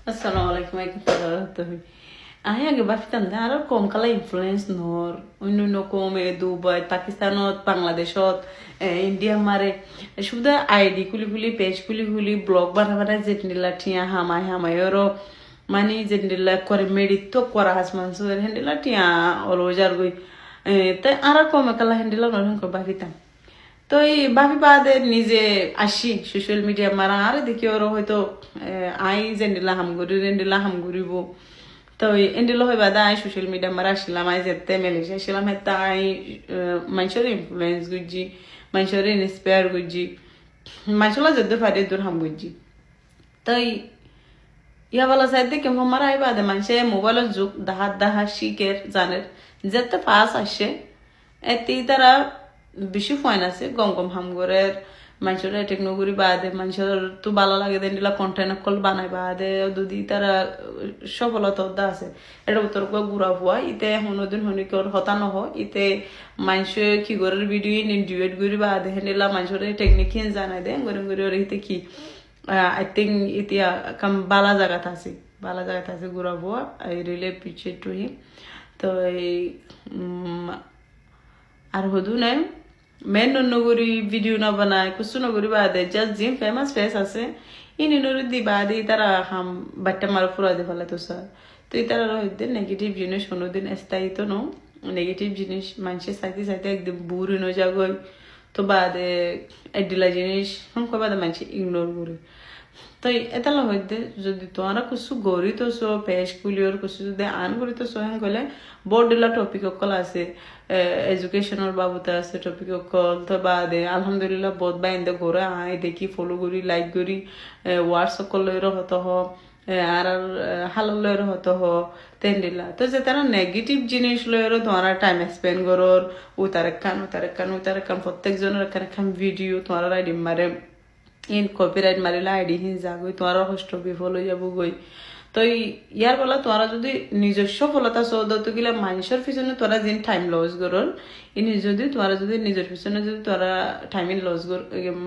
Assalamu alaikum warahmatullahi. Ahi age bafitam da arar kom kala influence nor no kom Dubai Pakistanot Bangladeshot India mare শুধু ID খুলি page খুলি blog বানা যেটিলা টিয়া হামাই এরো মানে যেটিলা করে মেডিট করা হাসমান সুর হেন্ডিলা টিয়া অলওজার গই তাই আrar কম কলা হেন্ডিলা নরহন কো বাফিতাম তো এই ভাবি বাদে নিজে আসি সোশ্যাল মিডিয়া মারা আর দেখি ওর হয়তো আই জেন্ডিলা হাম ঘুরিব তো এন্ডিলো হয় বাদা আই সোশ্যাল মিডিয়া মারা আসলাম আই যেতে মেলেছি আসলাম হেতা আই মানুষের ইনফ্লুয়েন্স গুজি মানুষের ইন্সপায়ার গুজি মানুষলা যেতে পারে দূর হাম গুজি তো ইয়া বলা সাইড দেখে মারা আই বাদে মানুষে মোবাইলের যুগ দাহা শিখের জানের যেতে পাস আসে এতে তারা বেশি ফাইন আছে গম হামগরের মানুষের টেকনোগুড়ি বাদে মানুষের তো ভালো লাগে দেন দিলা কন্টেন্ট কল বানাই বাদে যদি তারা সফলতা আছে এটা উত্তর ঘুরা হওয়া ইতে হনদিন হনিকর হতা নহ ইতে মানুষে কি করে ভিডিও ডিউট গুড়ি বাদে হেনিলা মানুষের টেকনিক জানাই দেয় গরে ইতে কি আই থিঙ্ক ইতিয়া কাম বালা জায়গাত আছে ঘুরা হওয়া আই রিলে পিছে টু হিম তো এই আর হদু নাই মেন নগরী ভিডিও না বানায় কুসু নগরী বাদে জাস্ট জিম ফেমাস ফেস আছে ইনি নরি দি বাদে তারা হাম বাট্টা মার ফুরা দে ফেলে তো স্যার তো তারা রহিত নেগেটিভ জিনিস কোনোদিন স্থায়িত ন নেগেটিভ জিনিস মানুষের সাথে একদম বুড়ি ন যাগই তো বাদে এডিলা জিনিস হাম কই বাদে মানুষ ইগনোর করে তো এটা হইতে যদি তোমরা কিছু গড়িত পেশ কুলিওর কিছু যদি আন গড়িত হেন গলে বড় টপিক অকল আছে এডুকেশনের বাবুতে আছে টপিক অকল তো বাদে আলহামদুলিল্লাহ বহুত বাইন্দে ঘরে আই দেখি ফলো করি লাইক করি ওয়ার্ডস অকল লইর হত হ আর হাল লইর হত হ তেন দিলা তো যে তারা নেগেটিভ জিনিস লইর তোমরা টাইম স্পেন্ড করর ও তারেকান প্রত্যেকজনের একখান ভিডিও তোমরা আইডি মারে ইন কপিরাইট মারিলে আইডি হিন যাগই তোমার হস্ট বিফল হয়ে যাব গই তো ইয়ার বলা তোরা যদি নিজস্ব সফলতা সৌদত গিলা মানুষের পিছনে তোরা যেন টাইম লস করল ইনি যদি নিজের পিছনে যদি তোরা টাইম লস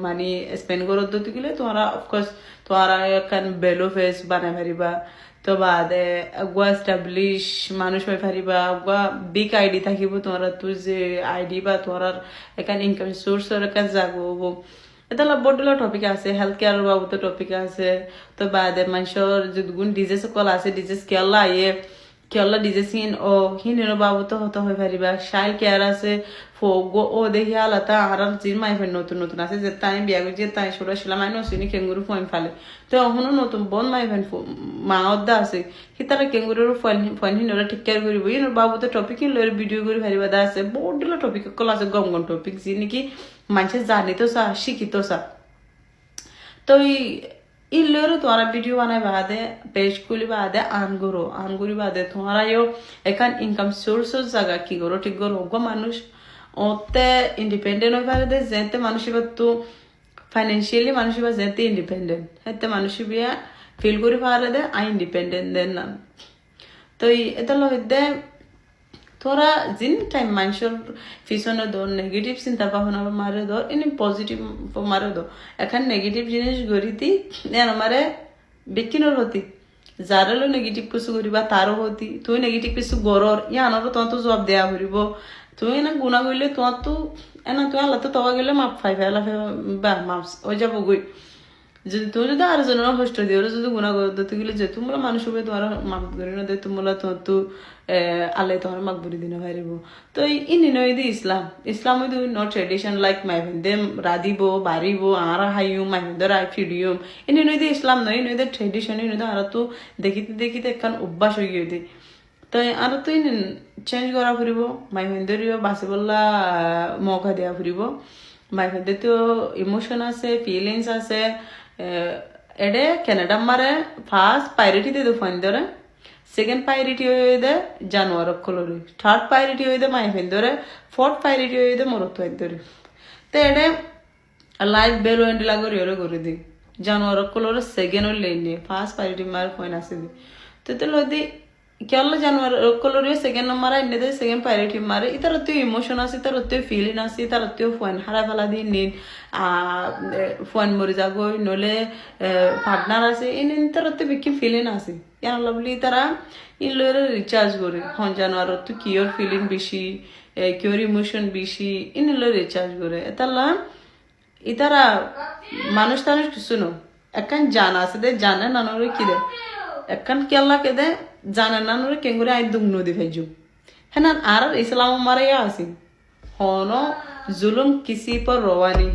মানে স্পেন্ড করত দত গিলে তোরা অফকোর্স তোরা কান বেলো ফেস বানাই পারিবা তো বাদে আগুয়া এস্টাবলিশ মানুষ হয়ে পারিবা আগুয়া বিগ আইডি থাকিব তোরা তোর যে আইডি বা তোর এখান ইনকাম সোর্সের এখান জাগব এটা বড় টপিক আছে হেলথ কেয়ার বাবুতে টপিক আছে তো বাদে মানুষের যদি গুণ ডিজে সকল আছে ডিজেস কেলা ডিজে সিন ও হিনের বাবুতে হতে হয়ে পারিবা শাইল কেয়ার আছে ও দেখি আলাদা আর জিন মাইফের নতুন আছে যে তাই বিয়া করছি তাই ছোটা ছিলাম আই নসিনি কেঙ্গুরু ফয়েন ফালে তো এখনো নতুন বন মাইফেন মা অদ্দা আছে কি তারা কেঙ্গুরুর ফয়েন হিনরা ঠিক কেয়ার করিব ইনোর বাবুতে টপিক হিনলের ভিডিও করে পারিবা দা আছে বড় টপিক কল আছে গম টপিক যি নাকি মানুষে জানিত চা শিখিত চা তো ইল্লেরও তোমারা ভিডিও বানাই বাদে পেজ খুলি বাদে আনগুরি বাদে তোমারা এখান ইনকাম সোর্সের জায়গা কি করো ঠিক করো গো মানুষ ওতে ইন্ডিপেন্ডেন্ট হয়ে পারে যেতে মানুষ এবার তো ফাইন্যান্সিয়ালি মানুষ এবার যেতে ইন্ডিপেন্ডেন্ট হেতে মানুষ বিয়া ফিল করে পারে দে আই ইন্ডিপেন্ডেন্ট দেন না তো এটা লইতে তোরা জিন টাইম মানুষের পিছনে দর নেগেটিভ চিন্তা ভাবনা মারে দর এনে পজিটিভ মারে দর এখন নেগেটিভ জিনিস গড়িতি আমারে বেকিনোর হতি যারেলো নেগেটিভ কিছু করিবা তারও হতি তুই নেগেটিভ কিছু গরর আনারও তোমার তো জবাব দেয়া করিব তুই না গুণা করলে তোমার তো এনা তুই আল্লাহ তো তবা গেলে মাপ ফাই ফেলা বা মাপ হয়ে যাবো গই যদি তুমি যদি আরো জনের কষ্ট দিও যদি গুণা করতে গেলে যে তোমরা মানুষ হবে তোমার মাপ করি না দে তোমরা তোমার তো আল্লাহ তোমার মাক বুড়ি দিনে পারিব তো ইনি নয় দি ইসলাম হইতে নট ট্রেডিশন লাইক মাই ভেন্দে রাধিব বাড়িব আর হাইম মাই ভেন্দে রাই ফিডিয়ম ইনি নয় দি ইসলাম নয় নয় দে ট্রেডিশন নয় আর তো দেখিতে একখান অভ্যাস হয়ে গিয়ে দি তো আর তুই চেঞ্জ করা ফুরিব মাই ভেন্দরিও বাসি বললা মৌকা দেওয়া ফুরিব মাই ভেন্দে তো ইমোশন আছে ফিলিংস আছে এডে কানাডা মারে ফার্স্ট প্রায়োরিটি দে ফোন ধরে সেকেন্ড প্রায়োরিটি হয়ে দে জানুয়ার কলরি থার্ড প্রায়োরিটি হয়ে দে মাই ফেন ধরে ফোর্থ প্রায়োরিটি হয়ে দে মোর ফেন ধরে তো এডে লাইফ বেলো এন্ড লাগরি ওরে করে দি জানুয়ার কলরে সেকেন্ড লেন ফার্স্ট প্রায়োরিটি মার ফোন আছে দি তো লদি কেলা জানুয়ার কলরিও সেকেন্ড মারা এনে সেকেন্ড প্রায়োরিটি মারে ইতারতেও ইমোশন আছে ইতারতেও ফিলিং আছে ইতারতেও ফোন হারা ফেলা দিন নিন ফোন মরে যাগই নলে পার্টনার আছে ইতারতে বিকি ফিলিং আছে কেন বলি তারা ইনলোর রিচার্জ করে হন জানুয়ার তো কিওর ফিলিং বেশি কিওর ইমোশন বেশি ইনলো রিচার্জ করে তাহলে ইতারা মানুষ টানুষ কিছু নো একখান জানা আছে দে জানে নানোরে কি দে একখান কেল্লা কে দে জানে নানোরে কেঙ্গুরে আই দুম নদী ভেজু হ্যাঁ আর ইসলাম মারাইয়া আসি হন জুলুম কিসি পর রওয়া নেই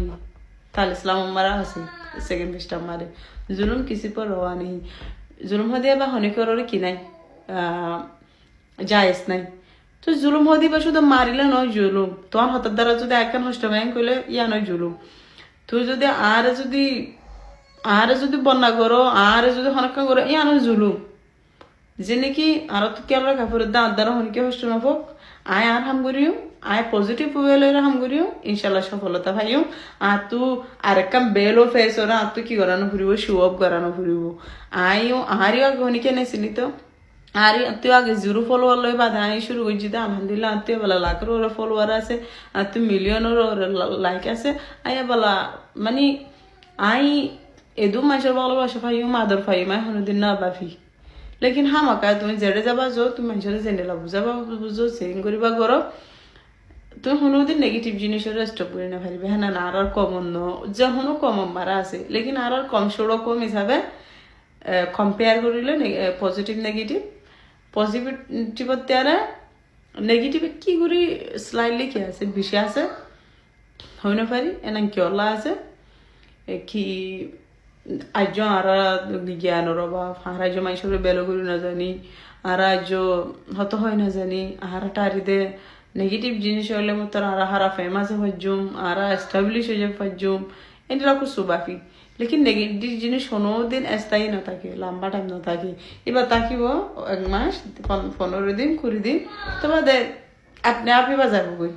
তাহলে ইসলাম মারা আসি সেকেন্ড পৃষ্ঠা মারে জুলুম কিসি পর রওয়া নেই জুলুম হদিয়া বা হনিকরে কি নাই জায়েজ নাই তো জুলুম হদিবা শুধু মারিলে নয় জুলুম তোমার হাতের দ্বারা যদি একখান হষ্ট ব্যাং করলে ইয়া নয় জুলুম তুই যদি আরে যদি বন্যা করো আরে যদি হনকা করো ইয়া নয় জুলুম যে নাকি আর তো কেলা কাপড়ের দাঁত দ্বারা হনিকে হষ্ট নফক আয় আর হাম করিও আয় পজিটিভ ওয়েলে হাম করিও ইনশাল্লাহ সফলতা পাইও আর তু আরেকটা বেলো ফেস ওরা আর তো কি করানো ফুরিব শো অফ করানো ফুরিব আইও আহারিও আগে হনিকে নেছিলি তো আর তুই আগে জিরো ফলোয়ার লই বাধা আই শুরু করছি তো আলহামদুলিল্লাহ তুই বলা লাখের ওরা ফলোয়ার আছে আর তুই মিলিয়নের লাইক আছে আইয়া বলা মানে আই এদু মাসের ভালোবাসা পাইও মাদর পাই মাই হনুদিন না বাফি লেকিন হামাকা তুমি জেডে যাবা যো তুমি মানুষের জেনেলা বুঝাবা বুঝো সেন করিবা করো তুমি হনুদিন নেগেটিভ জিনিসের স্টপ করে না পারিবে হ্যাঁ না আর কমন ন যখনও কমন মারা আছে লেকিন আর কম সড়ো কম হিসাবে কম্পেয়ার করিলে পজিটিভ নেগেটিভ পজিটিভত তারা নেগেটিভে কি করি স্লাইডলি কি আছে বেশি আছে হয় না পারি এনা কিয়লা আছে কি আজ আর জ্ঞানের অভাব আর আজ মাইসরে বেলো করি না জানি আর আজ হত হয় না জানি আর টারিদে নেগেটিভ জিনিস হলে তোর আর হারা ফেমাস হজুম আর এস্টাবলিশ হয়ে যাবে হজুম এগুলা কিছু বাকি লেকিন নেগেটিভ জিনিস কোনো দিন স্থায়ী না থাকে লম্বা টাইম না থাকে এবার তাকিব 1 মাস 15 দিন 20 দিন তো বাদে আপনি আপ এবার যাবো গই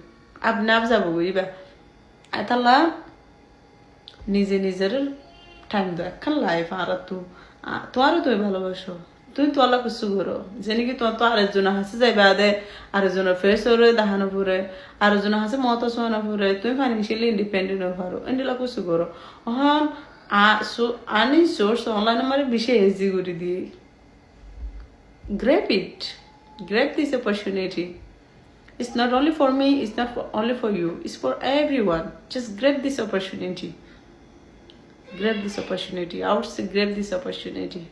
আপনি আপ যাবো গই এবার তাহলে নিজে নিজের টাইম দো একখান লাইফ আর তোমারও তুই ভালোবাসো তুই তোলা কিছু করো যে নাকি তোমার তো আরেকজন হাসে যাইবা দে আরেকজনের ফেস ওরে দাহানো ফুরে আরেকজন হাসে মতো শোনা ফুরে তুমি ফাইন্যান্সিয়ালি ইন্ডিপেন্ডেন্ট পারো এন্ডিলা কিছু করো হন আর্নিং সোর্স অনলাইন আমার বেশি ইজি করে দিয়ে grab this opportunity. It's not only for me, it's not only for you, it's for everyone. Just grab this opportunity. I would say grab this opportunity.